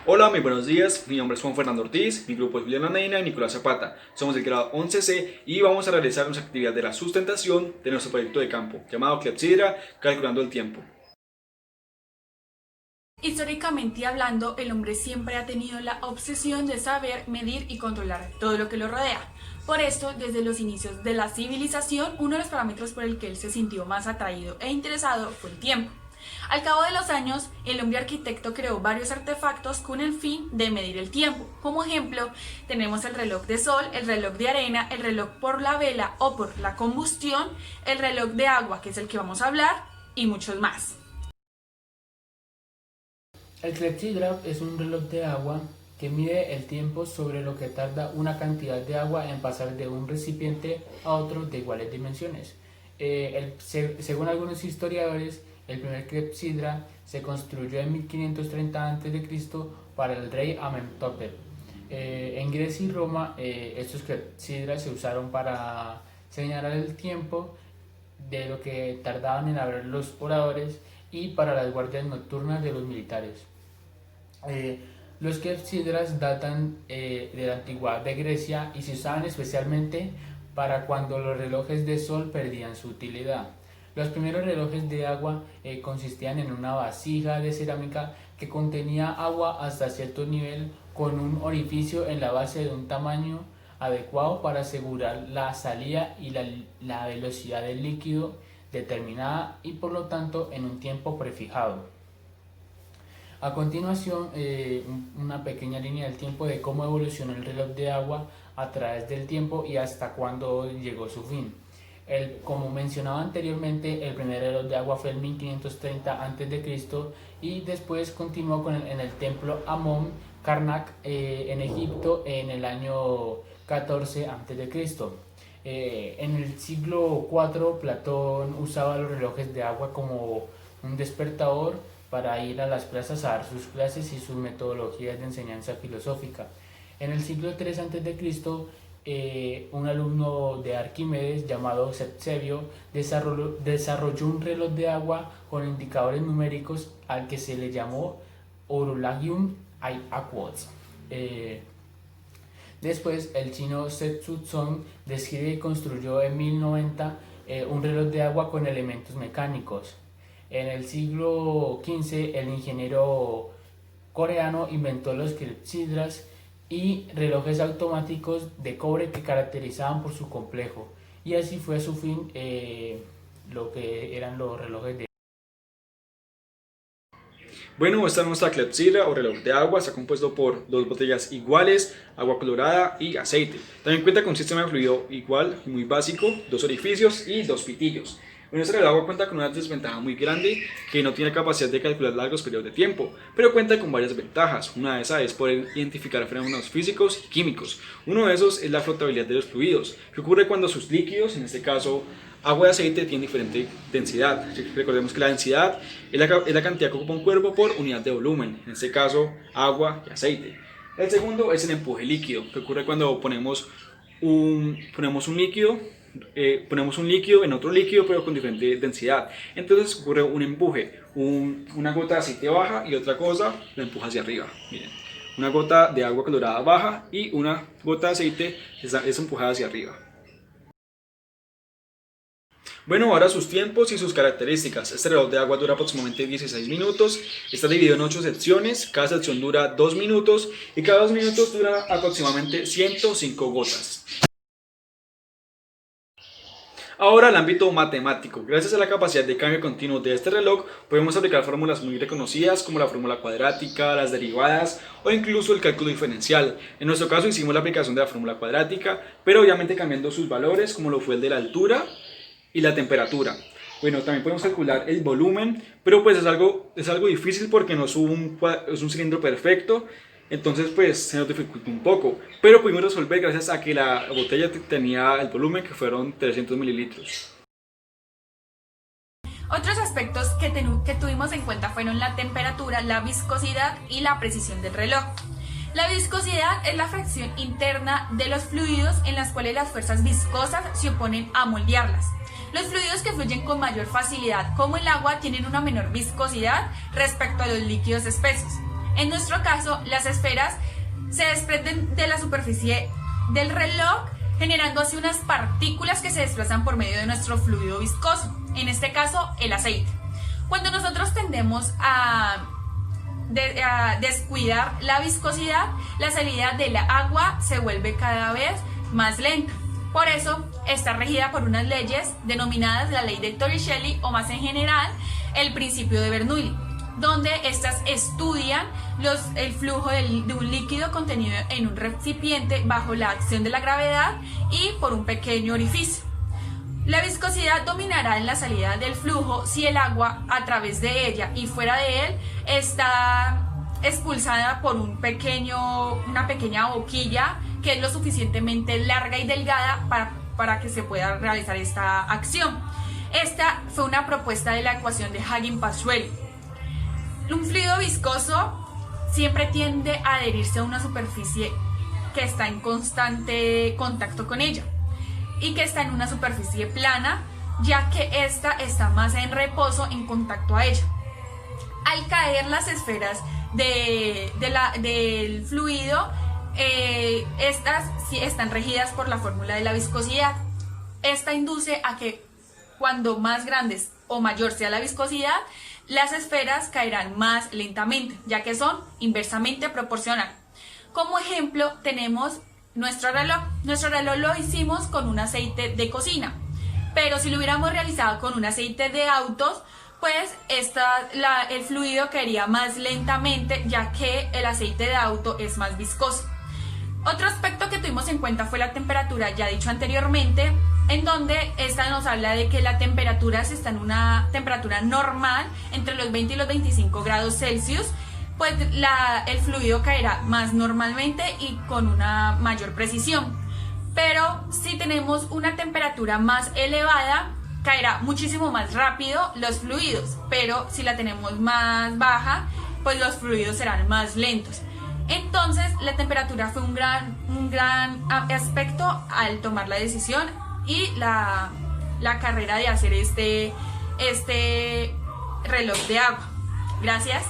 Hola, muy buenos días. Mi nombre es Juan Fernando Ortiz, mi grupo es Juliana Neina y Nicolás Zapata. Somos del grado 11C y vamos a realizar nuestra actividad de la sustentación de nuestro proyecto de campo, llamado Clepsidra, calculando el tiempo. Históricamente hablando, el hombre siempre ha tenido la obsesión de saber, medir y controlar todo lo que lo rodea. Por esto, desde los inicios de la civilización, uno de los parámetros por el que él se sintió más atraído e interesado fue el tiempo. Al cabo de los años, el hombre arquitecto creó varios artefactos con el fin de medir el tiempo. Como ejemplo, tenemos el reloj de sol, el reloj de arena, el reloj por la vela o por la combustión, el reloj de agua, que es el que vamos a hablar, y muchos más. El clepsidra es un reloj de agua que mide el tiempo sobre lo que tarda una cantidad de agua en pasar de un recipiente a otro de iguales dimensiones. Según algunos historiadores, el primer clepsidra se construyó en 1530 a.C. para el rey Amenhotep. En Grecia y Roma, estos clepsidras se usaron para señalar el tiempo de lo que tardaban en hablar los oradores y para las guardias nocturnas de los militares. Los clepsidras datan de la antigüedad de Grecia y se usaban especialmente para cuando los relojes de sol perdían su utilidad. Los primeros relojes de agua consistían en una vasija de cerámica que contenía agua hasta cierto nivel con un orificio en la base de un tamaño adecuado para asegurar la salida y la velocidad del líquido determinada y por lo tanto en un tiempo prefijado. A continuación, una pequeña línea del tiempo de cómo evolucionó el reloj de agua a través del tiempo y hasta cuándo llegó su fin. Como mencionaba anteriormente, el primer reloj de agua fue en 1530 a.C. y después continuó en el templo Amón Karnak en Egipto en el año 14 a.C. En el siglo IV, Platón usaba los relojes de agua como un despertador para ir a las plazas a dar sus clases y sus metodologías de enseñanza filosófica. En el siglo III a.C., un alumno de Arquímedes llamado Sepsebio desarrolló un reloj de agua con indicadores numéricos al que se le llamó Horologium Aquos. Después, el chino Setsu describe y construyó en 1090 un reloj de agua con elementos mecánicos. En el siglo XV, el ingeniero coreano inventó los clepsidras y relojes automáticos de cobre que caracterizaban por su complejo. Y así fue a su fin lo que eran los relojes de. Bueno, esta es nuestra clepsidra o reloj de agua. Está compuesto por dos botellas iguales, agua colorada y aceite. También cuenta con un sistema de fluido igual y muy básico, dos orificios y dos pitillos. Bueno, este reloj de agua cuenta con una desventaja muy grande, que no tiene capacidad de calcular largos periodos de tiempo, pero cuenta con varias ventajas. Una de esas es poder identificar fenómenos físicos y químicos. Uno de esos es la flotabilidad de los fluidos, que ocurre cuando sus líquidos, en este caso agua y aceite, tienen diferente densidad. Recordemos que la densidad es la cantidad que ocupa un cuerpo por unidad de volumen, en este caso agua y aceite. El segundo es el empuje líquido, que ocurre cuando ponemos un líquido en otro líquido pero con diferente densidad. Entonces ocurre un empuje, una gota de aceite baja y otra cosa la empuja hacia arriba. Miren, una gota de agua colorada baja y una gota de aceite es empujada hacia arriba. Bueno, ahora sus tiempos y sus características. Este reloj de agua dura aproximadamente 16 minutos, está dividido en 8 secciones, cada sección dura 2 minutos y cada 2 minutos dura aproximadamente 105 gotas. Ahora el ámbito matemático. Gracias a la capacidad de cambio continuo de este reloj, podemos aplicar fórmulas muy reconocidas como la fórmula cuadrática, las derivadas o incluso el cálculo diferencial. En nuestro caso hicimos la aplicación de la fórmula cuadrática, pero obviamente cambiando sus valores, como lo fue el de la altura y la temperatura. Bueno, también podemos calcular el volumen, pero pues es algo difícil porque no es un cilindro perfecto. Entonces pues se nos dificultó un poco, pero pudimos resolver gracias a que la botella tenía el volumen, que fueron 300 mililitros. Otros aspectos que tuvimos en cuenta fueron la temperatura, la viscosidad y la precisión del reloj. La viscosidad es la fracción interna de los fluidos en las cuales las fuerzas viscosas se oponen a moldearlas. Los fluidos que fluyen con mayor facilidad, como el agua, tienen una menor viscosidad respecto a los líquidos espesos. En nuestro caso, las esferas se desprenden de la superficie del reloj, generando así unas partículas que se desplazan por medio de nuestro fluido viscoso, en este caso el aceite. Cuando nosotros tendemos a descuidar la viscosidad, la salida del agua se vuelve cada vez más lenta. Por eso está regida por unas leyes denominadas la ley de Torricelli, o más en general el principio de Bernoulli, donde estas estudian el flujo de un líquido contenido en un recipiente bajo la acción de la gravedad y por un pequeño orificio. La viscosidad dominará en la salida del flujo si el agua a través de ella y fuera de él está expulsada por una pequeña boquilla que es lo suficientemente larga y delgada para que se pueda realizar esta acción. Esta fue una propuesta de la ecuación de Hagen-Pascual. Un fluido viscoso siempre tiende a adherirse a una superficie que está en constante contacto con ella y que está en una superficie plana, ya que esta está más en reposo en contacto a ella. Al caer las esferas del fluido, estas sí están regidas por la fórmula de la viscosidad. Esta induce a que cuando más grandes o mayor sea la viscosidad, las esferas caerán más lentamente, ya que son inversamente proporcionales. Como ejemplo tenemos nuestro reloj. Nuestro reloj lo hicimos con un aceite de cocina, pero si lo hubiéramos realizado con un aceite de autos, pues el fluido caería más lentamente, ya que el aceite de auto es más viscoso. Otro aspecto que tuvimos en cuenta fue la temperatura, ya dicho anteriormente, en donde esta nos habla de que la temperatura, si está en una temperatura normal, entre los 20 y los 25 grados Celsius, pues el fluido caerá más normalmente y con una mayor precisión. Pero si tenemos una temperatura más elevada, caerá muchísimo más rápido los fluidos, pero si la tenemos más baja, pues los fluidos serán más lentos. Entonces la temperatura fue un gran aspecto al tomar la decisión y la carrera de hacer este reloj de agua. Gracias.